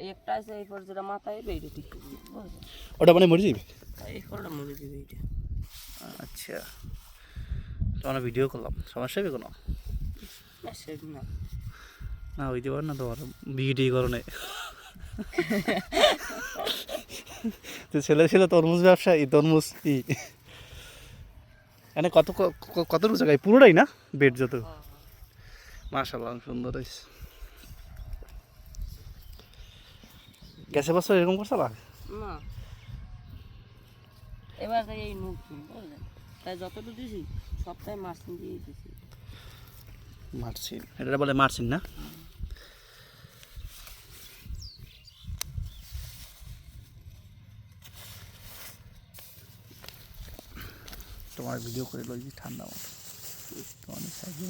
এই একটা আছে এই পর যেটা মাথায় এইটা ঠিক করে দিবি, বুঝলি? ওটা মানে মরে যাবে? এই পরটা মরে দিবি এইটা। আচ্ছা, তো আমরা ভিডিও করলাম, সমস্যা হবে কোনো? না সেটা না। না হইতে পারে না তোমার ভিডিও করণে। তো ছেলে ছিল তরমুজ ব্যবসায়ী, তরমুজ ই এখানে কত জায়গায় পুরোটাই না বেড যত? মাশাআল্লাহ সুন্দর হয়েছে। গেছে বছর এরকম করছে না? না এবার এই নতুন, বুঝলেন? তাই যতটুকু দিছি সবটাই মার্সিন দিয়ে দিছি। মার্সিন, এটা বলে মার্সিন না? তোমার ভিডিও করে লইছি ঠান্ডা মতো, তোমার সাহায্য